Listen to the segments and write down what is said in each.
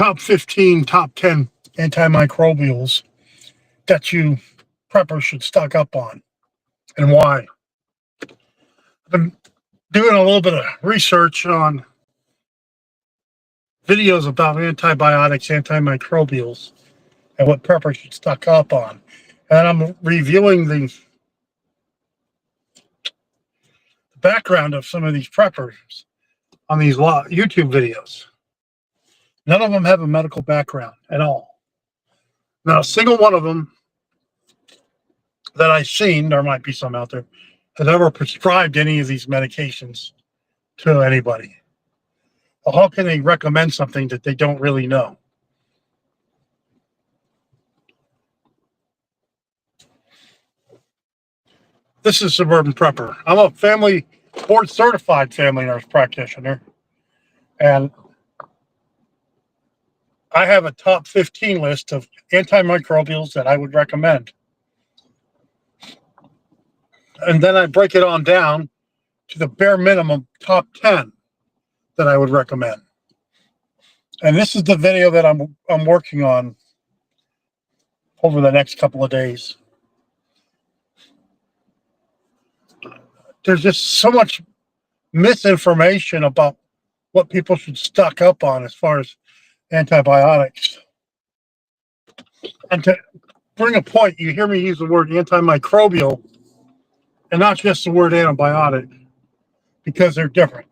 top 15, top 10 antimicrobials that you preppers should stock up on and why. I've been doing a little bit of research on videos about antibiotics, antimicrobials, and what preppers should stock up on. And I'm reviewing the background of some of these preppers on these YouTube videos. None of them have a medical background at all. Not a single one of them that I've seen, there might be some out there, has ever prescribed any of these medications to anybody. Well, how can they recommend something that they don't really know? This is Suburban Prepper. I'm a board certified family nurse practitioner, and I have a top 15 list of antimicrobials that I would recommend. And then I break it on down to the bare minimum top 10 that I would recommend. And this is the video that I'm working on over the next couple of days. There's just so much misinformation about what people should stock up on as far as antibiotics. And to bring a point, you hear me use the word antimicrobial and not just the word antibiotic, because they're different.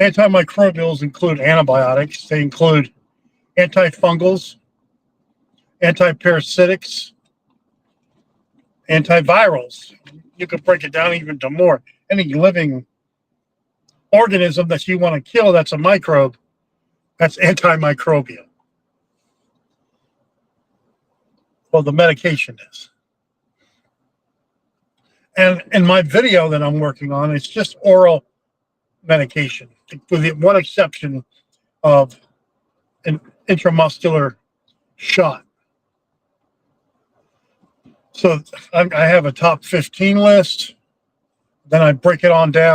Antimicrobials include antibiotics. They include antifungals, antiparasitics, antivirals. You could break it down even to more. Any living organism that you want to kill that's a microbe, that's antimicrobial. Well, the medication is. And in my video that I'm working on, it's just oral medication, with the one exception of an intramuscular shot. So I have a top 15 list. Then I break it on down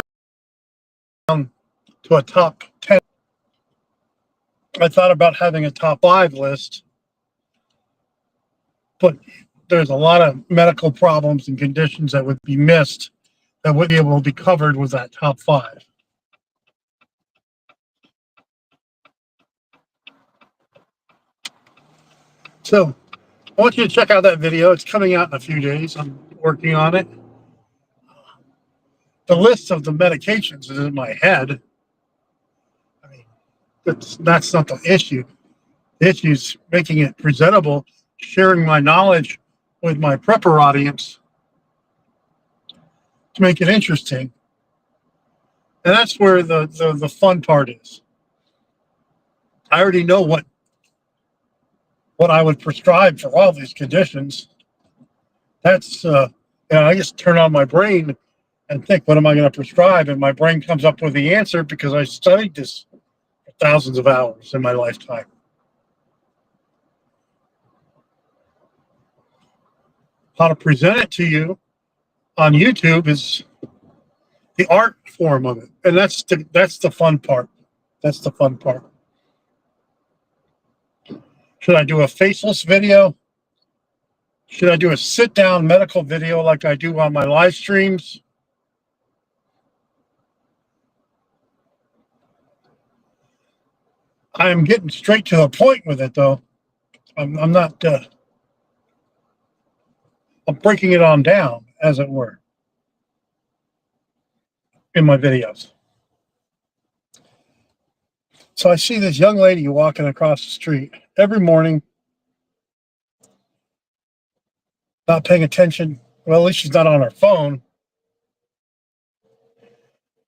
to a top 10. I thought about having a top 5 list, but there's a lot of medical problems and conditions that would be missed that wouldn't be able to be covered with that top 5. So I want you to check out that video. It's coming out in a few days. I'm working on it. The list of the medications is in my head. I mean, that's not the issue. The issue is making it presentable, sharing my knowledge with my prepper audience to make it interesting. And that's where the fun part is. I already know what I would prescribe for all these conditions. That's I just turn on my brain and think, what am I going to prescribe? And my brain comes up with the answer because I studied this for thousands of hours in my lifetime. How to present it to you on YouTube is the art form of it, and that's the fun part. That's the fun part. Should I do a faceless video? Should I do a sit-down medical video like I do on my live streams? I am getting straight to the point with it, though. I'm not. I'm breaking it on down, as it were, in my videos. So I see this young lady walking across the street every morning, not paying attention. Well, at least she's not on her phone.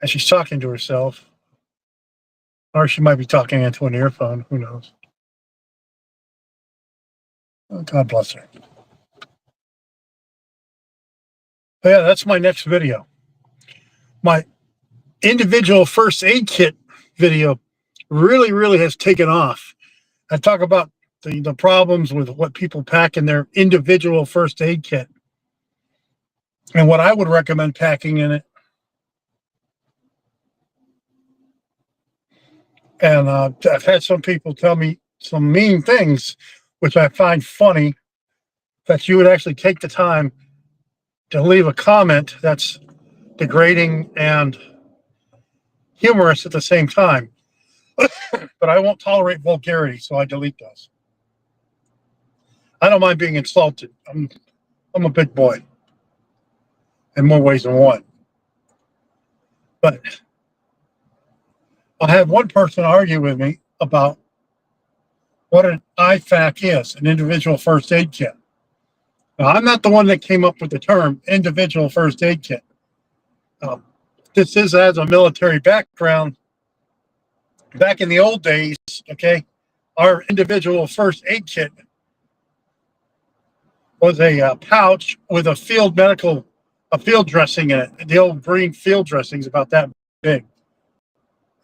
And she's talking to herself. Or she might be talking into an earphone. Who knows? Oh, God bless her. But yeah, that's my next video. My individual first aid kit video really has taken off. I talk about the problems with what people pack in their individual first aid kit and what I would recommend packing in it. And I've had some people tell me some mean things, which I find funny, that you would actually take the time to leave a comment that's degrading and humorous at the same time. But I won't tolerate vulgarity, so I delete those. I don't mind being insulted. I'm a big boy in more ways than one. But I had one person argue with me about what an IFAK is, an individual first aid kit. Now, I'm not the one that came up with the term individual first aid kit. This is as a military background. Back in the old days, okay, our individual first aid kit was a pouch with a field dressing in it. The old green field dressing is about that big.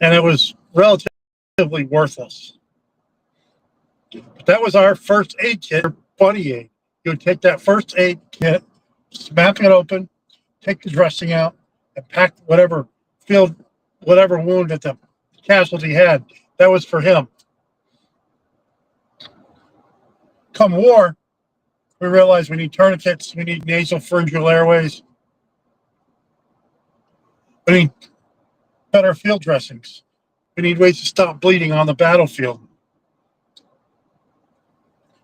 And it was relatively worthless. But that was our first aid kit, buddy aid. You would take that first aid kit, snap it open, take the dressing out, and pack whatever wound that the casualty had. That was for him. Come war, we realized we need tourniquets, we need nasopharyngeal airways, we need better field dressings, we need ways to stop bleeding on the battlefield.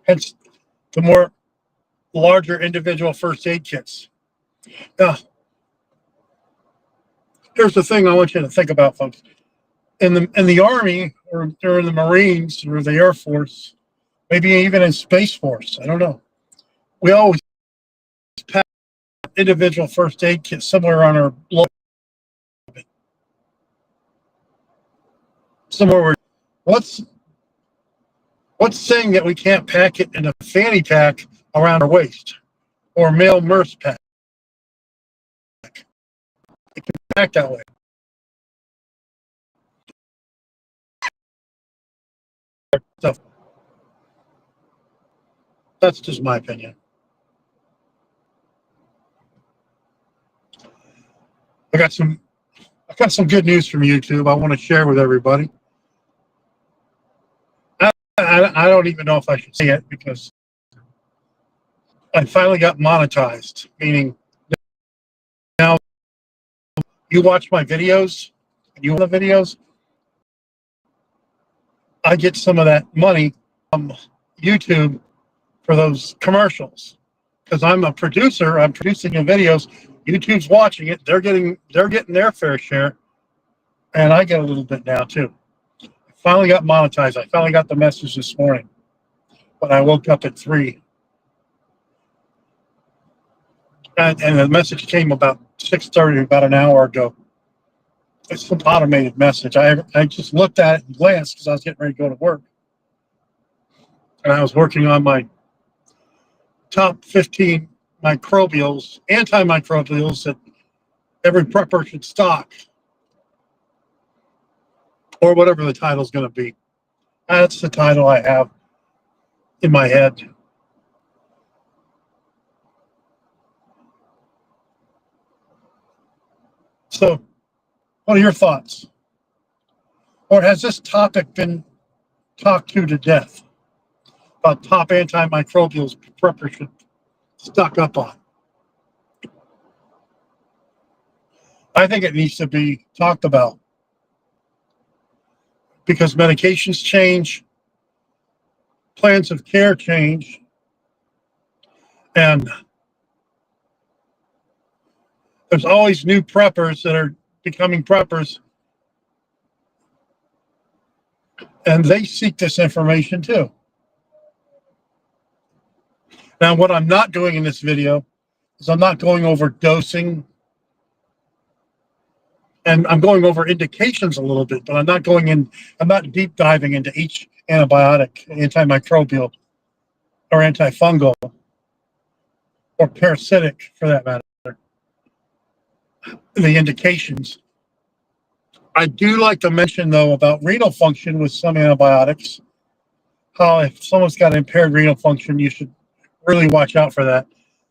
Hence, the more larger individual first aid kits. Now, here's the thing I want you to think about, folks. In the Army, or in the Marines, or the Air Force, maybe even in Space Force, I don't know, we always pack individual first aid kit somewhere on our load. Somewhere where what's saying that we can't pack it in a fanny pack around our waist or male nurse pack? It can pack that way. So that's just my opinion. I got some good news from YouTube I want to share with everybody. I don't even know if I should say it because I finally got monetized, meaning now you watch my videos, I get some of that money from YouTube for those commercials. Because I'm a producer, I'm producing the videos, YouTube's watching it, they're getting their fair share, and I get a little bit now too. I finally got monetized. I finally got the message this morning, but I woke up at 3. And the message came about 6:30, about an hour ago. It's an automated message. I just looked at it and glanced because I was getting ready to go to work. And I was working on my top 15 antimicrobials that every prepper should stock, or whatever the title's going to be. That's the title I have in my head. So, what are your thoughts? Or has this topic been talked to death about top antimicrobials preppers should stock up on? I think it needs to be talked about because medications change, plans of care change, and there's always new preppers that are becoming preppers, and they seek this information too. Now, what I'm not doing in this video is I'm not going over dosing, and I'm going over indications a little bit, but I'm not deep diving into each antibiotic, antimicrobial, or antifungal, or parasitic for that matter, the indications. I do like to mention, though, about renal function with some antibiotics, how if someone's got impaired renal function, you should really watch out for that.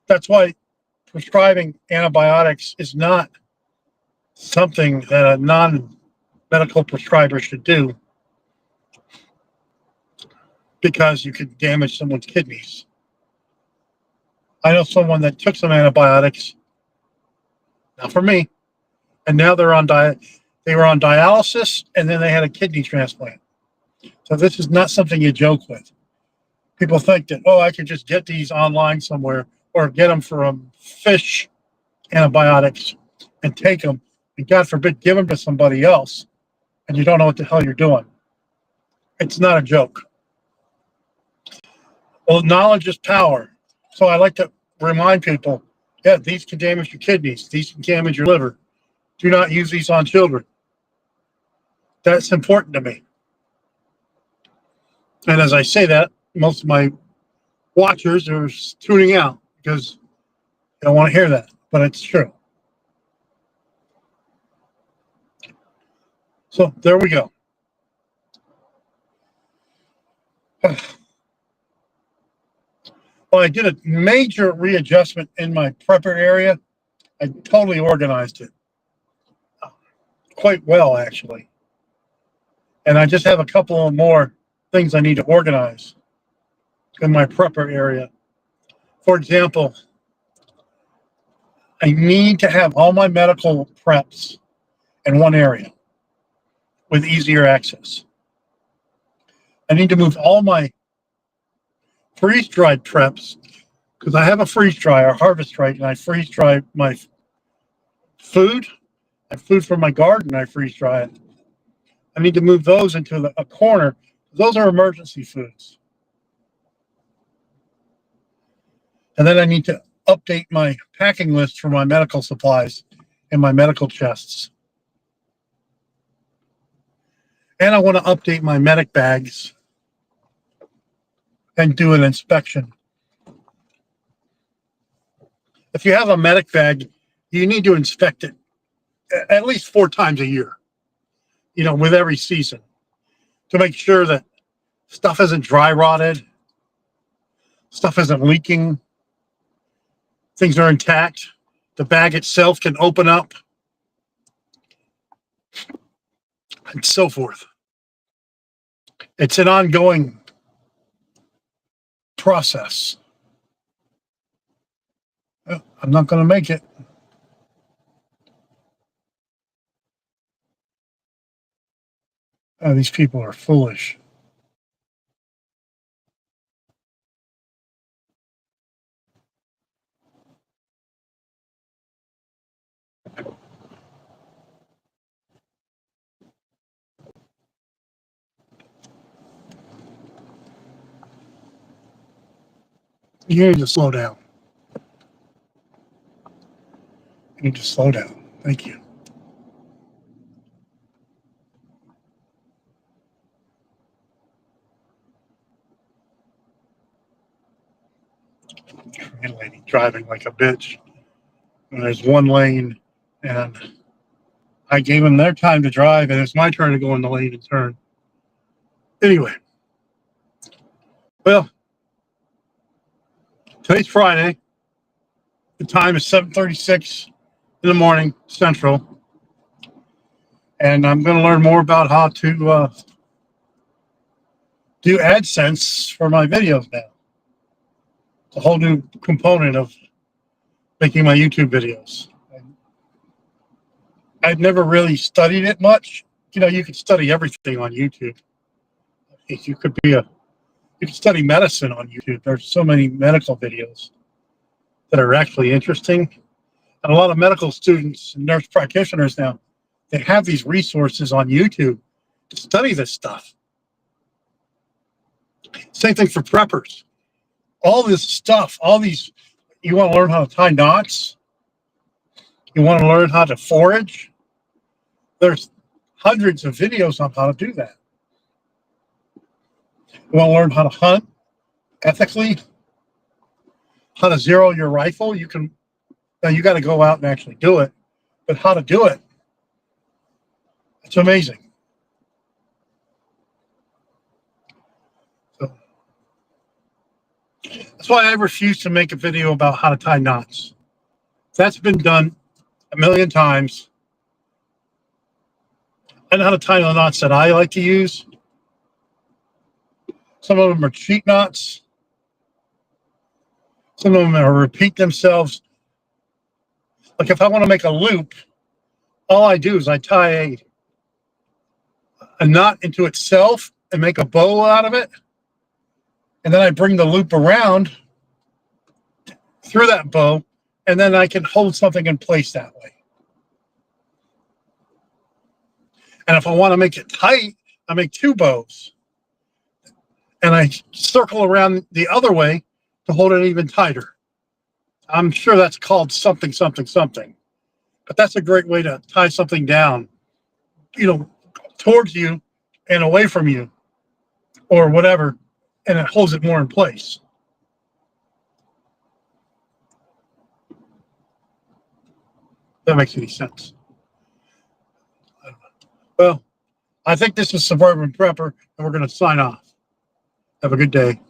That's why prescribing antibiotics is not something that a non-medical prescriber should do. because you could damage someone's kidneys. I know someone that took some antibiotics, not for me, and now they're on diet. They were on dialysis, and then they had a kidney transplant. So this is not something you joke with. People think that, oh, I could just get these online somewhere or get them from fish antibiotics and take them, and God forbid, give them to somebody else, and you don't know what the hell you're doing. It's not a joke. Well, knowledge is power. So I like to remind people, yeah, these can damage your kidneys. These can damage your liver. Do not use these on children. That's important to me. And as I say that, most of my watchers are tuning out because they don't want to hear that, but it's true. So there we go. Well, I did a major readjustment in my prepper area. I totally organized it quite well, actually. And I just have a couple of more things I need to organize in my prepper area. For example, I need to have all my medical preps in one area with easier access. I need to move all my freeze-dried preps because I have a freeze dryer, harvest right, and I freeze dry my food and food from my garden. I freeze dry it. I need to move those into a corner. Those are emergency foods. And then I need to update my packing list for my medical supplies and my medical chests. And I want to update my medic bags and do an inspection. If you have a medic bag, you need to inspect it at least 4 times a year, with every season to make sure that stuff isn't dry rotted, stuff isn't leaking, things are intact, the bag itself can open up, and so forth. It's an ongoing process. I'm not going to make it. These people are foolish. You need to slow down. You need to slow down. Thank you. Train lady driving like a bitch. And there's one lane, and I gave them their time to drive, and it's my turn to go in the lane and turn. Anyway, well, today's Friday. The time is 7:36 in the morning Central, and I'm going to learn more about how to do AdSense for my videos now. It's a whole new component of making my YouTube videos. I've never really studied it much. You can study everything on YouTube. You can study medicine on YouTube. There's so many medical videos that are actually interesting. And a lot of medical students and nurse practitioners now, they have these resources on YouTube to study this stuff. Same thing for preppers. All this stuff, you want to learn how to tie knots? You want to learn how to forage? There's hundreds of videos on how to do that. You want to learn how to hunt ethically? How to zero your rifle? You got to go out and actually do it. But how to do it, it's amazing. So that's why I refuse to make a video about how to tie knots. That's been done a million times. I know how to tie the knots that I like to use. Some of them are cheat knots. Some of them are repeat themselves. Like if I want to make a loop, all I do is I tie a knot into itself and make a bow out of it. And then I bring the loop around through that bow, and then I can hold something in place that way. And if I want to make it tight, I make two bows. And I circle around the other way to hold it even tighter. I'm sure that's called something, something, something. But that's a great way to tie something down, towards you and away from you or whatever, and it holds it more in place. If that makes any sense. Well, I think this is Suburban Prepper, and we're going to sign off. Have a good day.